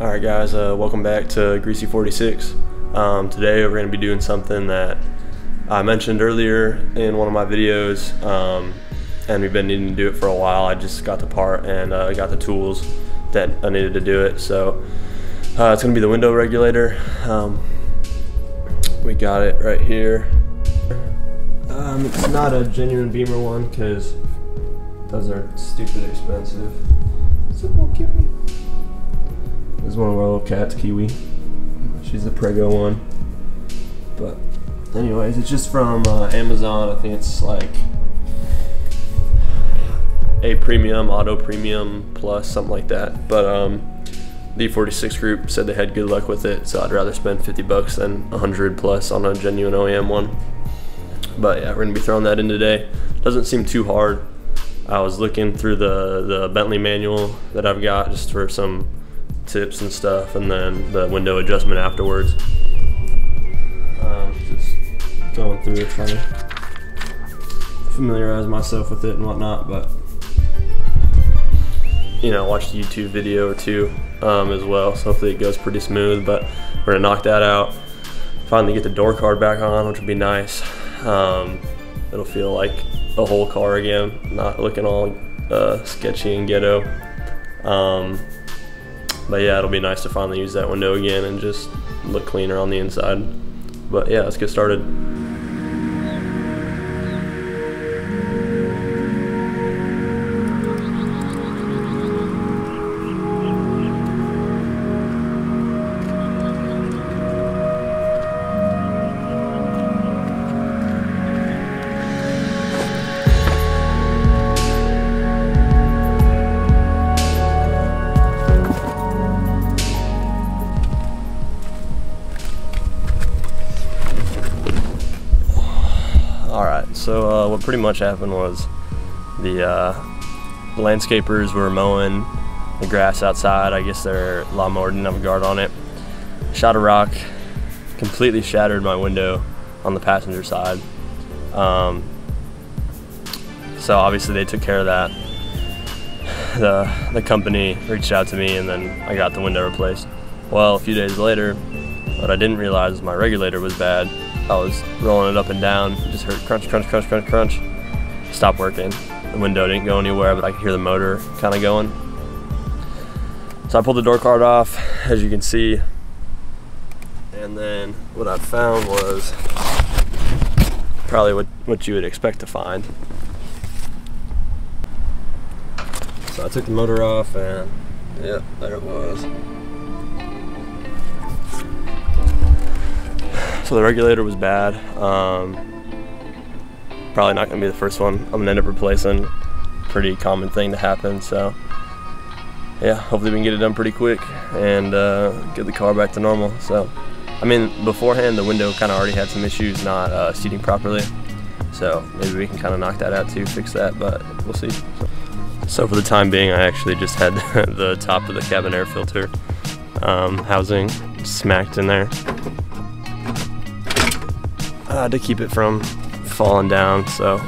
Alright guys, welcome back to E46. Today we're going to be doing something that I mentioned earlier in one of my videos, and we've been needing to do it for a while. I just got the part and got the tools that I needed to do it. So it's going to be the window regulator. We got it right here. It's not a genuine Beamer one because those are stupid expensive. So cute. This is one of our little cats, Kiwi. She's a Prego one. But anyways, it's just from Amazon. I think it's like a premium, auto premium plus, something like that. But the E46 group said they had good luck with it, so I'd rather spend 50 bucks than 100 plus on a genuine OEM one. But yeah, we're gonna be throwing that in today. Doesn't seem too hard. I was looking through the Bentley manual that I've got just for some tips and stuff, and then the window adjustment afterwards. Just going through it, trying to familiarize myself with it and whatnot, but you know, watch the YouTube video or two as well, so hopefully it goes pretty smooth. But we're gonna knock that out, finally get the door card back on, which would be nice. It'll feel like a whole car again, not looking all sketchy and ghetto. But yeah, it'll be nice to finally use that window again and just look cleaner on the inside. But yeah, let's get started. Alright, so what pretty much happened was the landscapers were mowing the grass outside. I guess their lawnmower didn't have a guard on it. Shot a rock, completely shattered my window on the passenger side. So obviously they took care of that. The company reached out to me, and then I got the window replaced. Well, a few days later, what I didn't realize is my regulator was bad. I was rolling it up and down, just heard crunch, crunch, crunch, crunch, crunch. Stopped working. The window didn't go anywhere, but I could hear the motor kind of going. So I pulled the door card off, as you can see. And then what I found was probably what you would expect to find. So I took the motor off, and yep, there it was. So the regulator was bad. Probably not gonna be the first one I'm gonna end up replacing. Pretty common thing to happen. So yeah, hopefully we can get it done pretty quick and get the car back to normal. So I mean, beforehand the window kind of already had some issues not seating properly. So maybe we can kind of knock that out too, fix that, but we'll see. So for the time being, I actually just had the top of the cabin air filter housing smacked in there. To keep it from falling down, so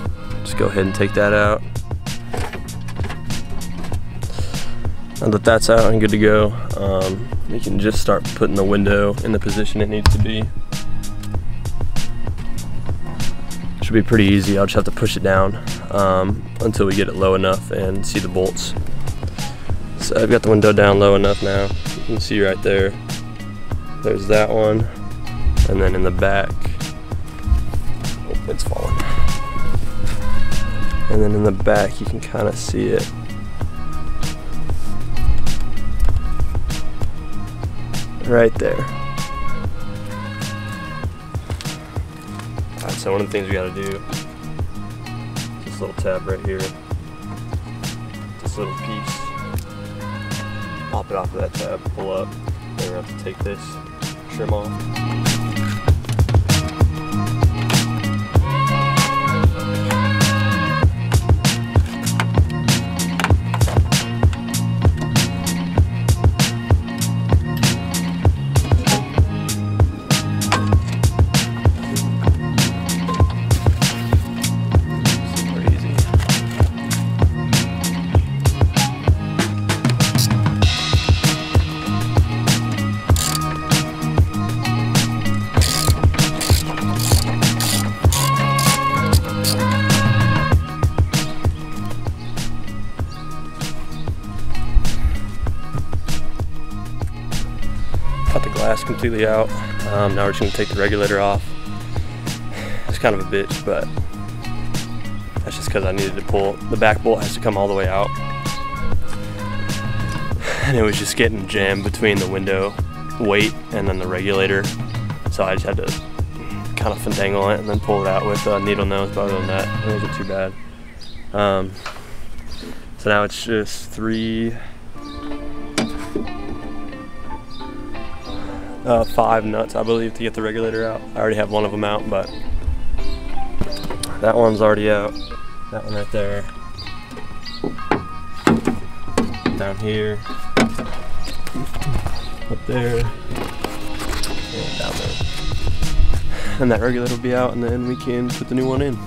just go ahead and take that out. Now that that's out and good to go, we can just start putting the window in the position it needs to be. Should be pretty easy. I'll just have to push it down until we get it low enough and see the bolts. So I've got the window down low enough now. You can see right there. There's that one, and then in the back, it's falling. And then in the back you can kind of see it. Right there. Alright, so one of the things we gotta do, this little tab right here, this little piece, pop it off of that tab, pull up, then we're gonna have to take this trim off. Got the glass completely out. Now we're just gonna take the regulator off. It's kind of a bitch, but that's just because I needed to pull. The back bolt has to come all the way out. And it was just getting jammed between the window weight and then the regulator. So I just had to kind of finagle it and then pull it out with a needle nose, but other than that, it wasn't too bad. So now it's just 5 nuts, I believe, to get the regulator out. I already have one of them out, but that one's already out. That one right there. Down here. Up there. And down there. And that regulator will be out, and then we can put the new one in.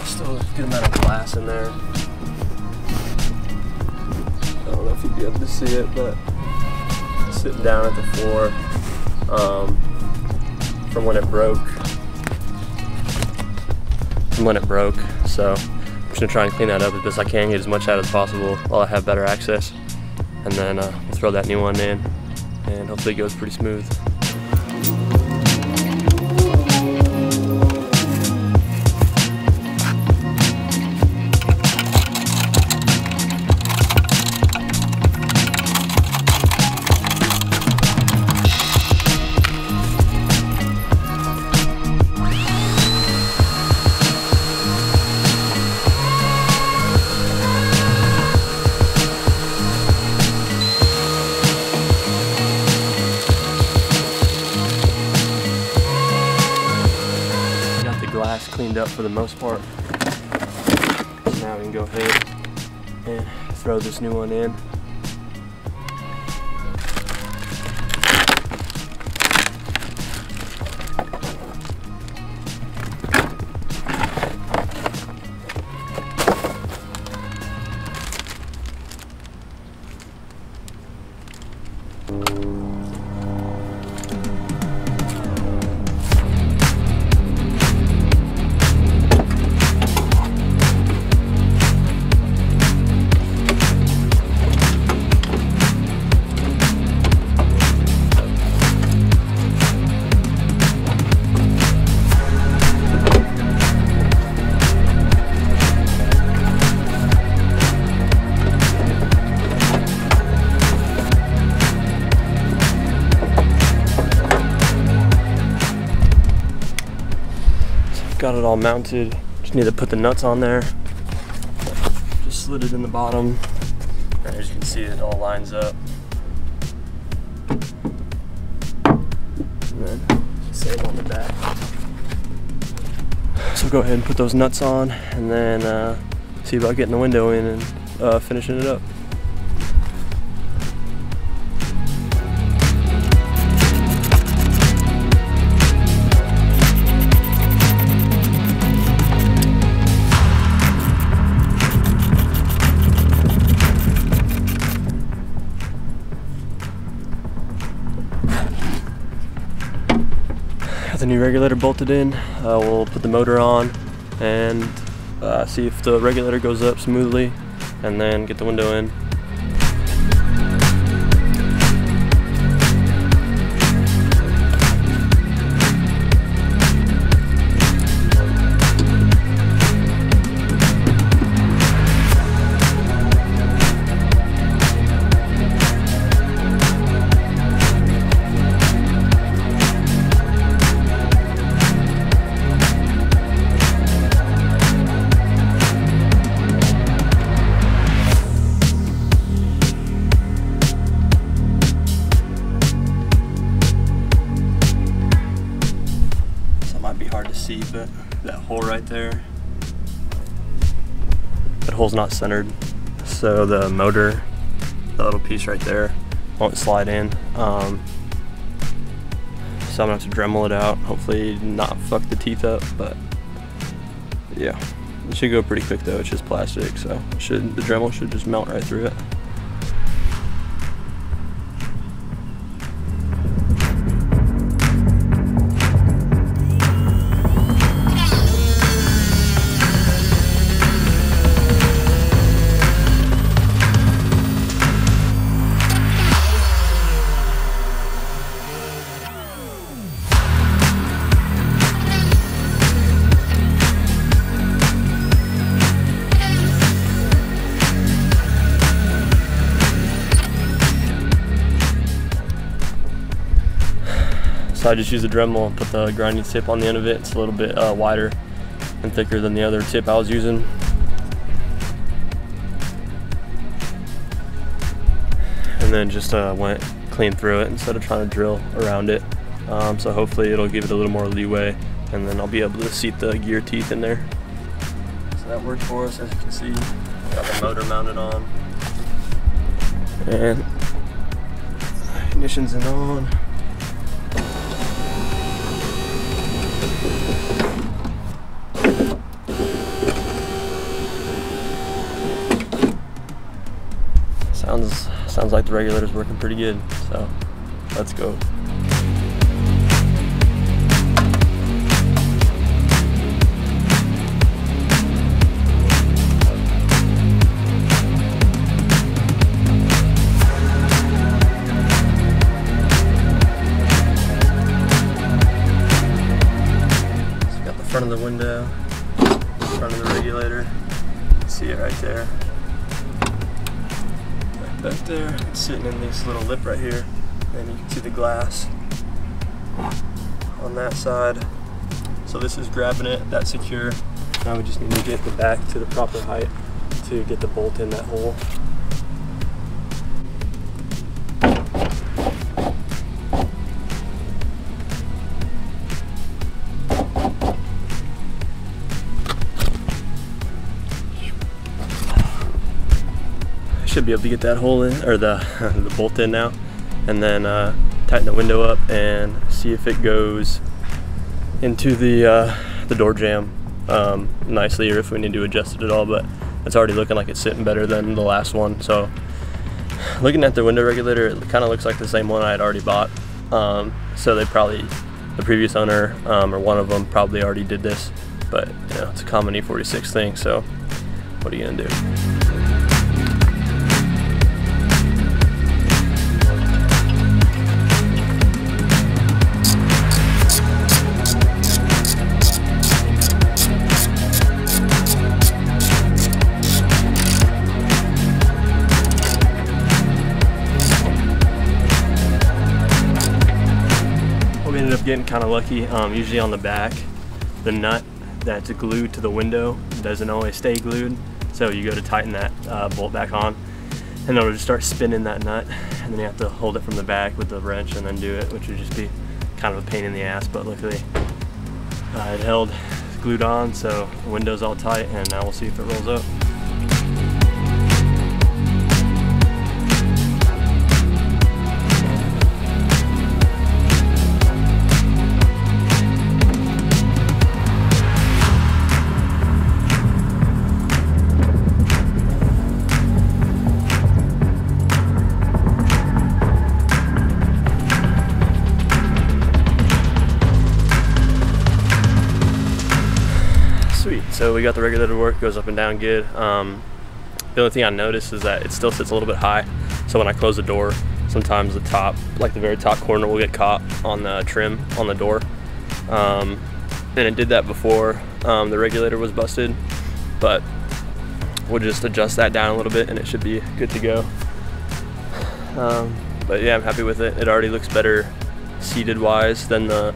Still a good amount of glass in there. I don't know if you'd be able to see it, but sitting down at the floor from when it broke. So I'm just gonna try and clean that up as best I can, get as much out as possible while I have better access, and then we'll throw that new one in, and hopefully it goes pretty smooth. Glass cleaned up for the most part. So now we can go ahead and throw this new one in. Got it all mounted. Just need to put the nuts on there. Just slid it in the bottom. And as you can see, it all lines up. And then same on the back. So go ahead and put those nuts on, and then see about getting the window in and finishing it up. Got the new regulator bolted in. We'll put the motor on and see if the regulator goes up smoothly, and then get the window in. Might be hard to see, but that hole right there, that hole's not centered, so the motor, the little piece right there, won't slide in. So I'm gonna have to Dremel it out, hopefully not fuck the teeth up, but yeah. It should go pretty quick though, it's just plastic, so the Dremel should just melt right through it. So I just use a Dremel, put the grinding tip on the end of it. It's a little bit wider and thicker than the other tip I was using. And then just went clean through it instead of trying to drill around it. So hopefully it'll give it a little more leeway, and then I'll be able to seat the gear teeth in there. So that worked for us, as you can see. Got the motor mounted on. And ignition's on. Sounds like the regulator's working pretty good, so let's go. So we got the front of the window, front of the regulator. You can see it right there. Back there, it's sitting in this little lip right here, and you can see the glass on that side. So this is grabbing it, that's secure. Now we just need to get the back to the proper height to get the bolt in that hole. Should be able to get that hole in, or the bolt in now, and then tighten the window up and see if it goes into the door jamb nicely, or if we need to adjust it at all. But it's already looking like it's sitting better than the last one. So looking at the window regulator, it kind of looks like the same one I had already bought. So they probably, the previous owner or one of them probably already did this, but you know, it's a common E46 thing, so what are you gonna do? Getting kind of lucky. Usually on the back, the nut that's glued to the window doesn't always stay glued, so you go to tighten that bolt back on, and it'll just start spinning that nut, and then you have to hold it from the back with the wrench and then do it, which would just be kind of a pain in the ass. But luckily it held, glued on, so the window's all tight, and now we'll see if it rolls up. So we got the regulator to work, goes up and down good. The only thing I noticed is that it still sits a little bit high. So when I close the door, sometimes the top, like the very top corner, will get caught on the trim on the door. And it did that before the regulator was busted, but we'll just adjust that down a little bit and it should be good to go. But yeah, I'm happy with it. It already looks better seated wise than the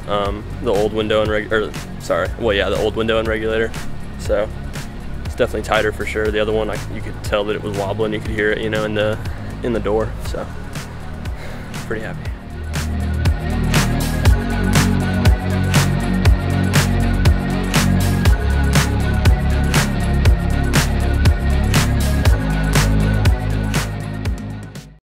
old window and the old window and regulator. So it's definitely tighter for sure. The other one, you could tell that it was wobbling. You could hear it, you know, in the door. So pretty happy.